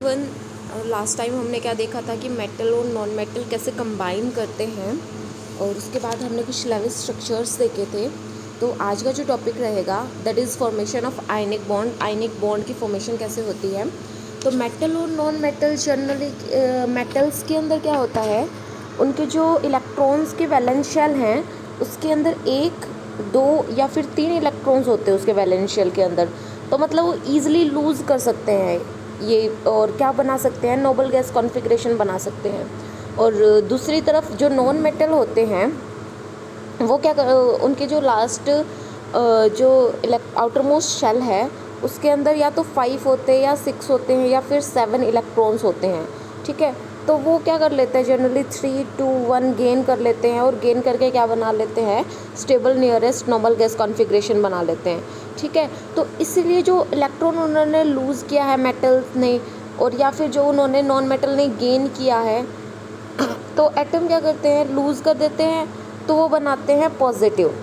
One last time हमने क्या देखा था कि मेटल और नॉन मेटल कैसे कंबाइन करते हैं, और उसके बाद हमने कुछ लेवल स्ट्रक्चर्स देखे थे। तो आज का जो टॉपिक रहेगा that is formation of ionic bond. Ionic bond की फॉर्मेशन कैसे होती है। तो मेटल और नॉन मेटल जनरली मेटल्स के अंदर क्या होता है, उनके जो इलेक्ट्रॉन्स के वैलेंस शेल हैं उसके अंदर 1, 2 या फिर 3 इलेक्ट्रॉन्स होते हैं उसके वैलेंस शेल के अंदर। तो मतलब वो ईजिली लूज़ कर सकते हैं ये, और क्या बना सकते हैं, नोबल गैस कॉन्फ़िगरेशन बना सकते हैं। और दूसरी तरफ जो नॉन मेटल होते हैं वो क्या उनके जो लास्ट जो आउटर मोस्ट शेल है उसके अंदर या तो 5 होते हैं या 6 होते हैं या फिर 7 इलेक्ट्रॉन्स होते हैं। ठीक है, तो वो क्या कर लेते हैं, जनरली 3, 2, 1 गेन कर लेते हैं, और गेन करके क्या बना लेते हैं, stable nearest noble gas configuration बना लेते हैं। ठीक है, तो इसीलिए जो इलेक्ट्रॉन उन्होंने लूज़ किया है मेटल्स ने, और या फिर जो उन्होंने नॉन मेटल ने गेन किया है, तो एटम क्या करते हैं, लूज़ कर देते हैं, तो वो बनाते हैं पॉजिटिव।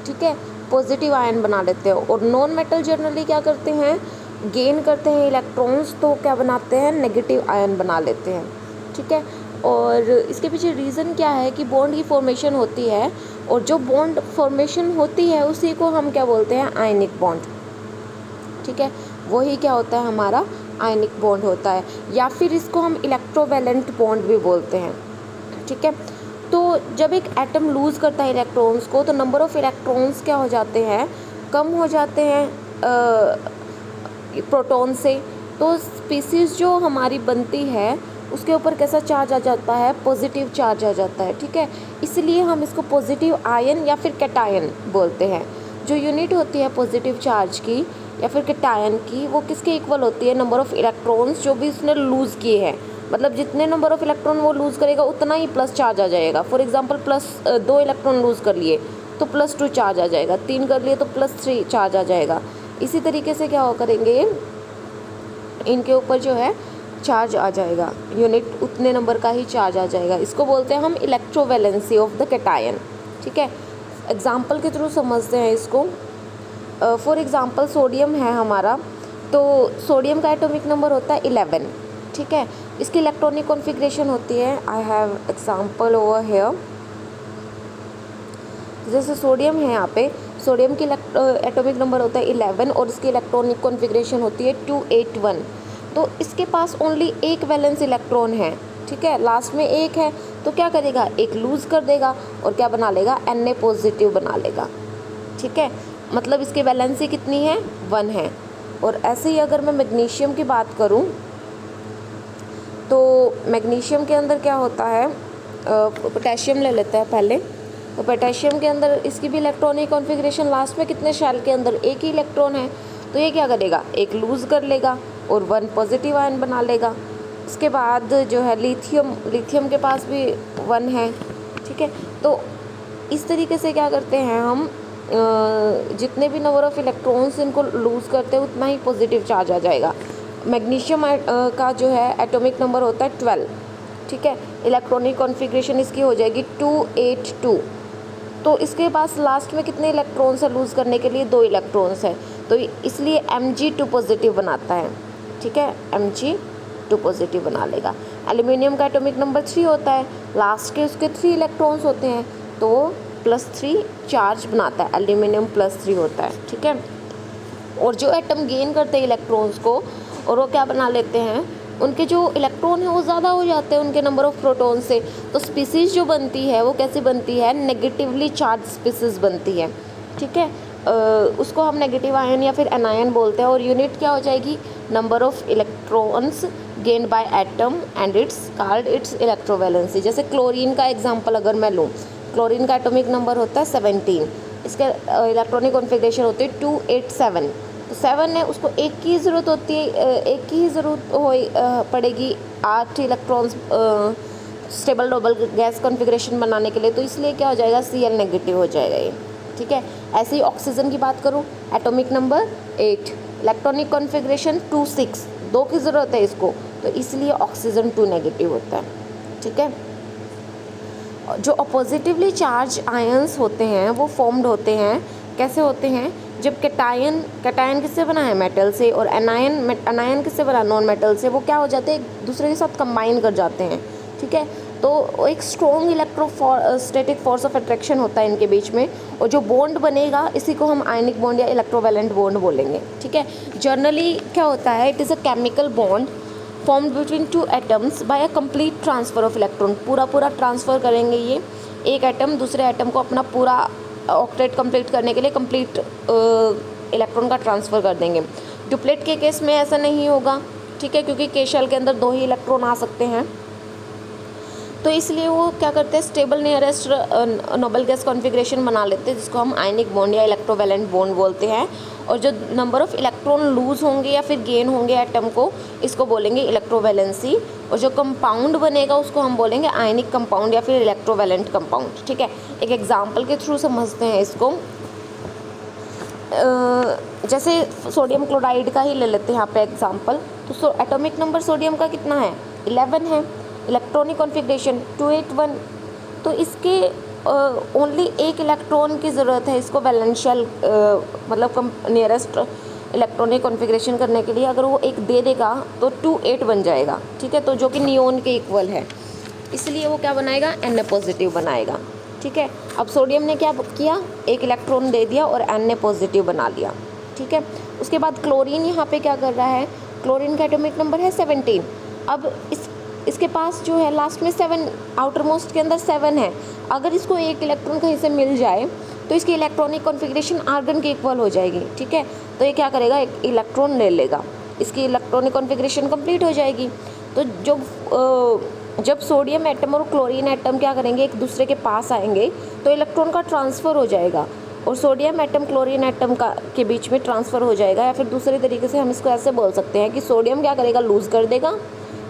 ठीक है, पॉजिटिव आयन बना लेते हैं। और नॉन मेटल जनरली क्या करते हैं, गेन करते हैं इलेक्ट्रॉन्स, तो क्या बनाते हैं, नेगेटिव आयन बना लेते हैं। ठीक है, और इसके पीछे रीज़न क्या है कि बॉन्ड की फॉर्मेशन होती है, और जो बॉन्ड फॉर्मेशन होती है उसी को हम क्या बोलते हैं, आयनिक बॉन्ड। ठीक है, वही क्या होता है, हमारा आयनिक बॉन्ड होता है, या फिर इसको हम इलेक्ट्रोवैलेंट बॉन्ड भी बोलते हैं। ठीक है, तो जब एक एटम लूज़ करता है इलेक्ट्रॉन्स को, तो नंबर ऑफ़ इलेक्ट्रॉन्स क्या हो जाते हैं, कम हो जाते हैं प्रोटॉन से। तो स्पीसीज़ जो हमारी बनती है उसके ऊपर कैसा चार्ज आ जाता है, पॉजिटिव चार्ज आ जाता है। ठीक है, इसलिए हम इसको पॉजिटिव आयन या फिर कैटायन बोलते हैं। जो यूनिट होती है पॉजिटिव चार्ज की या फिर कैटायन की, वो किसके इक्वल होती है, नंबर ऑफ़ इलेक्ट्रॉन्स जो भी उसने लूज़ किए हैं। मतलब जितने नंबर ऑफ़ इलेक्ट्रॉन वो लूज़ करेगा उतना ही प्लस चार्ज आ जाएगा। फॉर एग्जांपल +2 इलेक्ट्रॉन लूज़ कर लिए तो +2 चार्ज आ जाएगा, 3 कर लिए तो +3 चार्ज आ जाएगा। इसी तरीके से क्या करेंगे, इनके ऊपर जो है चार्ज आ जाएगा, यूनिट उतने नंबर का ही चार्ज आ जाएगा। इसको बोलते हैं हम इलेक्ट्रोवैलेंसी ऑफ द कैटायन। ठीक है, एग्जाम्पल के थ्रू समझते हैं इसको। फॉर एग्ज़ाम्पल सोडियम है हमारा, तो सोडियम का एटॉमिक नंबर होता है 11। ठीक है, इसकी इलेक्ट्रॉनिक कॉन्फ़िगरेशन होती है, I have example over here. जैसे सोडियम है, यहाँ पे सोडियम की एटॉमिक नंबर होता है 11 और इसकी इलेक्ट्रॉनिक कॉन्फ़िगरेशन होती है 281। तो इसके पास ओनली एक वैलेंस इलेक्ट्रॉन है। ठीक है, लास्ट में एक है, तो क्या करेगा, एक लूज़ कर देगा और क्या बना लेगा, Na पॉजिटिव बना लेगा। ठीक है, मतलब इसकी वैलेंसी कितनी है, 1 है। और ऐसे ही अगर मैं मैग्नीशियम की बात करूं, तो मैग्नीशियम के अंदर क्या होता है, पोटेशियम ले लेते हैं पहले। तो पोटेशियम के अंदर इसकी भी इलेक्ट्रॉनिक कॉन्फ़िगरेशन लास्ट में कितने शेल के अंदर एक ही इलेक्ट्रॉन है, तो ये क्या करेगा, एक लूज़ कर लेगा और 1 पॉजिटिव आयन बना लेगा। इसके बाद जो है लिथियम के पास भी 1 है। ठीक है, तो इस तरीके से क्या करते हैं हम, जितने भी नंबर ऑफ़ इलेक्ट्रॉन्स इनको लूज़ करते हैं उतना ही पॉजिटिव चार्ज आ जाएगा। मैग्नीशियम का जो है एटॉमिक नंबर होता है 12। ठीक है, इलेक्ट्रॉनिक कॉन्फ़िगरेशन इसकी हो जाएगी 282। तो इसके पास लास्ट में कितने इलेक्ट्रॉन्स है लूज़ करने के लिए, 2 इलेक्ट्रॉन्स है, तो इसलिए Mg2 पॉजिटिव बनाता है। ठीक है, Mg2 पॉजिटिव बना लेगा। एल्यूमिनियम का एटॉमिक नंबर 3 होता है, लास्ट के उसके 3 इलेक्ट्रॉन्स होते हैं, तो वो +3 चार्ज बनाता है, एल्यूमिनियम +3 होता है। ठीक है, और जो एटम गेन करते हैं इलेक्ट्रॉन्स को, और वो क्या बना लेते हैं, उनके जो इलेक्ट्रॉन है वो ज़्यादा हो जाते हैं उनके नंबर ऑफ़ प्रोटॉन से। तो स्पीसीज़ जो बनती है वो कैसी बनती है, नेगेटिवली चार्ज स्पीसीज़ बनती है। ठीक है, उसको हम नेगेटिव आयन या फिर एनायन बोलते हैं, और यूनिट क्या हो जाएगी, number of electrons gain by atom and it's called its electrovalency. जैसे क्लोरीन का एग्जांपल अगर मैं लूँ, क्लोरीन का एटॉमिक नंबर होता है 17, इसके इलेक्ट्रॉनिक कॉन्फ़िगरेशन होती है 287। तो 7 है, उसको एक की ज़रूरत होती है, एक की ही ज़रूरत पड़ेगी 8 electrons stable double gas configuration बनाने के लिए, तो इसलिए क्या हो जाएगा, Cl नेगेटिव हो जाएगा ये। ठीक है, ऐसे ही ऑक्सीजन की बात करूँ, एटॉमिक नंबर 8, इलेक्ट्रॉनिक कॉन्फ़िगरेशन 26, 2 की ज़रूरत है इसको, तो इसलिए ऑक्सीजन 2 नेगेटिव होता है। ठीक है, जो अपोजिटिवली चार्ज आयंस होते हैं वो फॉर्म्ड होते हैं, कैसे होते हैं जब कैटायन किससे बना है? मेटल से, और एनायन किससे बना? नॉन मेटल से। वो क्या हो जाते हैं? एक दूसरे के साथ कंबाइन कर जाते हैं, ठीक है। तो एक strong electrostatic force of attraction होता है इनके बीच में, और जो बॉन्ड बनेगा इसी को हम आयनिक बॉन्ड या इलेक्ट्रोवैलेंट बॉन्ड बोलेंगे, ठीक है। जनरली क्या होता है? It is a chemical bond formed between two atoms bye a complete transfer of electron. पूरा ट्रांसफ़र करेंगे ये, एक एटम दूसरे एटम को अपना पूरा ऑक्टेट कंप्लीट करने के लिए कंप्लीट इलेक्ट्रॉन का ट्रांसफ़र कर देंगे। डुप्लेट के केस में ऐसा नहीं होगा, ठीक है, क्योंकि के शेल के अंदर 2 ही इलेक्ट्रॉन आ सकते हैं। तो इसलिए वो क्या करते हैं? Stable nearest noble gas configuration बना लेते हैं, जिसको हम आयनिक बॉन्ड या इलेक्ट्रोवैलेंट बॉन्ड बोलते हैं। और जो नंबर ऑफ़ इलेक्ट्रॉन लूज़ होंगे या फिर गेन होंगे एटम को, इसको बोलेंगे इलेक्ट्रोवैलेंसी। और जो कंपाउंड बनेगा उसको हम बोलेंगे आयनिक कंपाउंड या फिर इलेक्ट्रोवैलेंट कंपाउंड, ठीक है। एक एग्जांपल के थ्रू समझते हैं इसको। जैसे सोडियम क्लोराइड का ही ले लेते हैं यहाँ पे एग्जांपल। तो एटॉमिक नंबर सोडियम का कितना है? 11 है। Electronic configuration 281। तो इसके ओनली एक इलेक्ट्रॉन की ज़रूरत है इसको वैलेंशियल मतलब नियरेस्ट इलेक्ट्रॉनिक कॉन्फ़िगरेशन करने के लिए। अगर वो एक दे देगा तो 28 बन जाएगा, ठीक है, तो जो कि नियोन के इक्वल है, इसलिए वो क्या बनाएगा? Na पॉजिटिव बनाएगा, ठीक है। अब सोडियम ने क्या किया? एक इलेक्ट्रॉन दे दिया और Na पॉजिटिव बना लिया, ठीक है। उसके बाद क्लोरीन यहाँ पे क्या कर रहा है? क्लोरीन का एटॉमिक नंबर है 17। अब इसके पास जो है लास्ट में 7, आउटर मोस्ट के अंदर 7 है। अगर इसको एक इलेक्ट्रॉन कहीं से मिल जाए तो इसकी इलेक्ट्रॉनिक कॉन्फ़िगरेशन आर्गन के इक्वल हो जाएगी, ठीक है। तो ये क्या करेगा? एक इलेक्ट्रॉन ले लेगा, इसकी इलेक्ट्रॉनिक कॉन्फ़िगरेशन कंप्लीट हो जाएगी। तो जब सोडियम एटम और क्लोरीन एटम क्या करेंगे? एक दूसरे के पास आएंगे तो इलेक्ट्रॉन का ट्रांसफ़र हो जाएगा, और सोडियम एटम क्लोरीन एटम के बीच में ट्रांसफ़र हो जाएगा। या फिर दूसरे तरीके से हम इसको ऐसे बोल सकते हैं कि सोडियम क्या करेगा? लूज़ कर देगा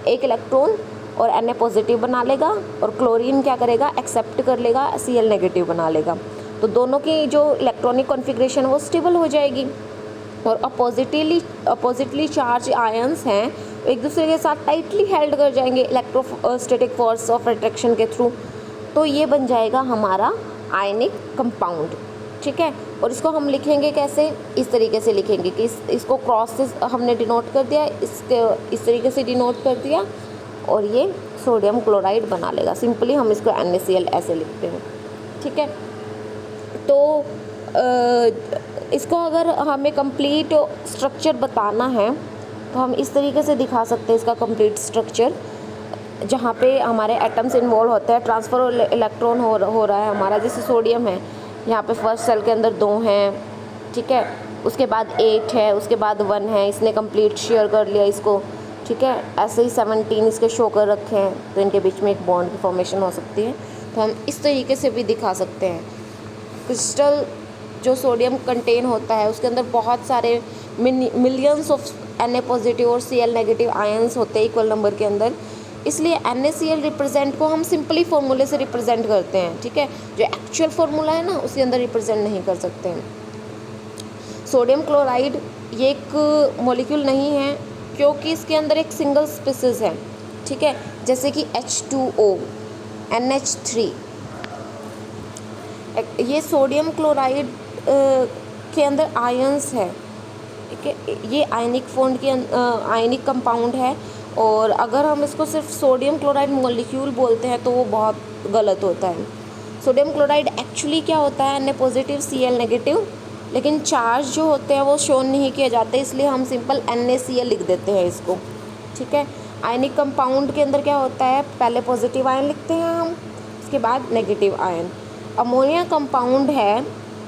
एक इलेक्ट्रॉन और Na पॉजिटिव बना लेगा, और क्लोरीन क्या करेगा? एक्सेप्ट कर लेगा, Cl नेगेटिव बना लेगा। तो दोनों की जो इलेक्ट्रॉनिक कॉन्फ़िगरेशन वो स्टेबल हो जाएगी। और अपोजिटली चार्ज आयंस हैं एक दूसरे के साथ टाइटली हेल्ड कर जाएंगे इलेक्ट्रोस्टैटिक फोर्स ऑफ अट्रैक्शन के थ्रू। तो ये बन जाएगा हमारा आयनिक कंपाउंड, ठीक है। और इसको हम लिखेंगे कैसे? इस तरीके से लिखेंगे कि इसको क्रॉस से हमने डिनोट कर दिया, इस तरीके से डिनोट कर दिया, और ये सोडियम क्लोराइड बना लेगा। सिंपली हम इसको NaCl ऐसे लिखते हैं, ठीक है। तो इसको अगर हमें कंप्लीट स्ट्रक्चर बताना है तो हम इस तरीके से दिखा सकते हैं इसका कंप्लीट स्ट्रक्चर, जहाँ पे हमारे एटम्स इन्वॉल्व होते हैं, ट्रांसफ़र इलेक्ट्रॉन हो रहा है हमारा। जैसे सोडियम है, यहाँ पे फर्स्ट सेल के अंदर 2 हैं, ठीक है, उसके बाद 8 है, उसके बाद 1 है, इसने कंप्लीट शेयर कर लिया इसको, ठीक है। ऐसे ही 17 इसके शो कर रखे हैं, तो इनके बीच में एक बॉन्ड की फॉर्मेशन हो सकती है। तो हम इस तरीके से भी दिखा सकते हैं। क्रिस्टल जो सोडियम कंटेन होता है उसके अंदर बहुत सारे मिलियंस ऑफ Na पॉजिटिव और Cl नेगेटिव आयंस होते हैं इक्वल नंबर के अंदर, इसलिए NaCl रिप्रेजेंट को हम सिंपली फार्मूले से रिप्रेजेंट करते हैं, ठीक है। जो एक्चुअल फार्मूला है ना उसके अंदर रिप्रेजेंट नहीं कर सकते हैं। सोडियम क्लोराइड ये एक मॉलिक्यूल नहीं है, क्योंकि इसके अंदर एक सिंगल स्पीसीज है, ठीक है, जैसे कि H2O, NH3। ये सोडियम क्लोराइड के अंदर आयंस है, ठीक है, ये आयनिक कंपाउंड है। और अगर हम इसको सिर्फ सोडियम क्लोराइड मॉलिक्यूल बोलते हैं तो वो बहुत गलत होता है। सोडियम क्लोराइड एक्चुअली क्या होता है? Na पॉजिटिव Cl नेगेटिव, लेकिन चार्ज जो होते हैं वो शो नहीं किए जाते, इसलिए हम सिंपल NaCl लिख देते हैं इसको, ठीक है। आयनिक कंपाउंड के अंदर क्या होता है? पहले पॉजिटिव आयन लिखते हैं हम, उसके बाद नेगेटिव आयन। अमोनिया कंपाउंड है,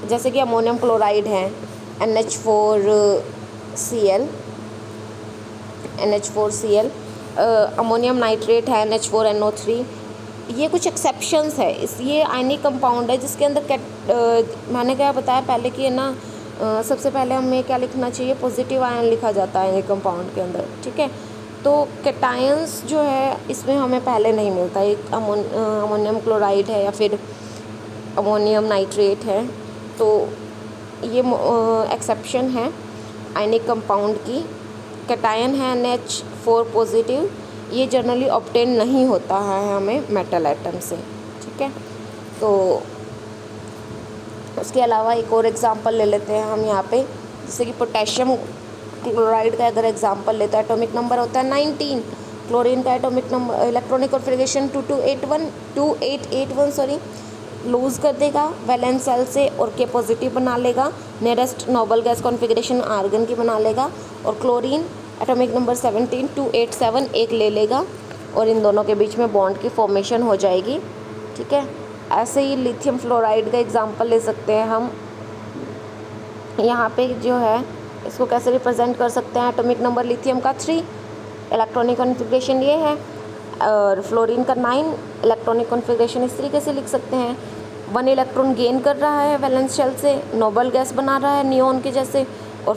जैसे कि अमोनियम क्लोराइड है NH4Cl, अमोनियम नाइट्रेट है NH4NO3। ये कुछ एक्सेप्शंस है, ये आयनिक कंपाउंड है जिसके अंदर मैंने क्या बताया पहले कि है ना, सबसे पहले हमें क्या लिखना चाहिए? पॉजिटिव आयन लिखा जाता है आयनिक कंपाउंड के अंदर, ठीक है। तो कैटायंस जो है इसमें हमें पहले नहीं मिलता, एक अमोनियम क्लोराइड है या फिर अमोनियम नाइट्रेट है, तो ये एक्सेप्शन है आयनिक कंपाउंड की। कैटायन है NH4 पॉजिटिव, ये जनरली ऑब्टेन नहीं होता है हमें मेटल एटम से, ठीक है। तो उसके अलावा एक और एग्जांपल ले लेते हैं हम यहाँ पे, जैसे कि पोटेशियम क्लोराइड का अगर एग्जांपल लेते हैं, एटॉमिक नंबर होता है 19, क्लोरीन का atomic number electronic configuration 2881 lose कर देगा वैलेंस शेल से और के पॉजिटिव बना लेगा, nearest noble gas configuration argon की बना लेगा, और क्लोरीन एटॉमिक नंबर 17 287 एक ले लेगा और इन दोनों के बीच में बॉन्ड की फॉर्मेशन हो जाएगी। ठीक है, ऐसे ही लिथियम फ्लोराइड का एग्जांपल ले सकते हैं हम। यहाँ पे जो है इसको कैसे रिप्रेजेंट कर सकते हैं, एटॉमिक नंबर लिथियम का 3, इलेक्ट्रॉनिक कॉन्फ़िगरेशन ये है, और फ्लोरीन का 9, इलेक्ट्रॉनिक कॉन्फ़िगरेशन इस तरीके से लिख सकते हैं। 1 इलेक्ट्रॉन गेन कर रहा है वैलेंस शेल से, नोबल गैस बना रहा है नियॉन के जैसे, और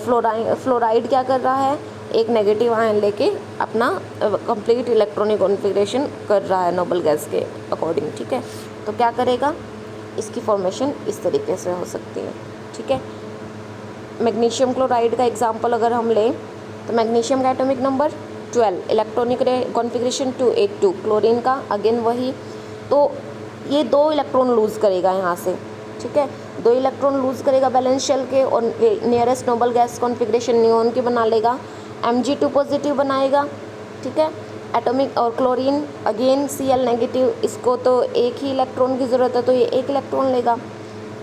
फ्लोराइड क्या कर रहा है, एक नेगेटिव आयन लेके अपना कंप्लीट इलेक्ट्रॉनिक कॉन्फ़िगरेशन कर रहा है नोबल गैस के अकॉर्डिंग। ठीक है, तो क्या करेगा, इसकी फॉर्मेशन इस तरीके से हो सकती है। ठीक है, मैग्नीशियम क्लोराइड का एग्जांपल अगर हम लें तो मैग्नीशियम का atomic number 12, electronic configuration 282, chlorine का अगेन वही, तो ये 2 इलेक्ट्रॉन लूज़ करेगा यहाँ से। ठीक है, 2 इलेक्ट्रॉन लूज़ करेगा बैलेंस शेल के और nearest noble gas configuration neon की बना लेगा, Mg2 पॉजिटिव बनाएगा। ठीक है, एटॉमिक और क्लोरीन अगेन Cl नेगेटिव, इसको तो एक ही इलेक्ट्रॉन की ज़रूरत है तो ये 1 इलेक्ट्रॉन लेगा।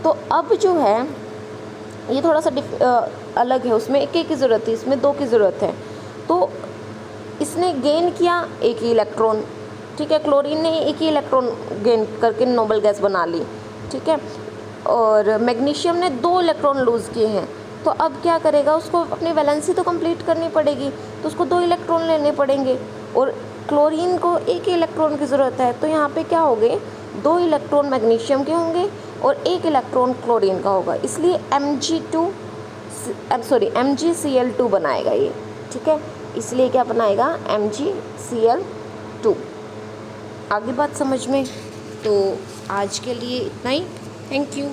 तो अब जो है ये थोड़ा सा अलग है, उसमें 1 की ज़रूरत थी, इसमें 2 की ज़रूरत है, तो इसने गेन किया 1 ही इलेक्ट्रॉन। ठीक है, क्लोरीन ने 1 ही इलेक्ट्रॉन गेन करके नोबल गैस बना ली। ठीक है, और मैग्नीशियम ने 2 इलेक्ट्रॉन लूज़ किए हैं, तो अब क्या करेगा, उसको अपनी वैलेंसी तो कंप्लीट करनी पड़ेगी, तो उसको 2 इलेक्ट्रॉन लेने पड़ेंगे, और क्लोरीन को 1 ही इलेक्ट्रॉन की ज़रूरत है, तो यहाँ पे क्या हो गए, 2 इलेक्ट्रॉन मैग्नीशियम के होंगे और 1 इलेक्ट्रॉन क्लोरीन का होगा, इसलिए MgCl2 बनाएगा ये। ठीक है, इसलिए क्या बनाएगा, MgCl2। आगे बात समझ में, तो आज के लिए इतना ही, थैंक यू।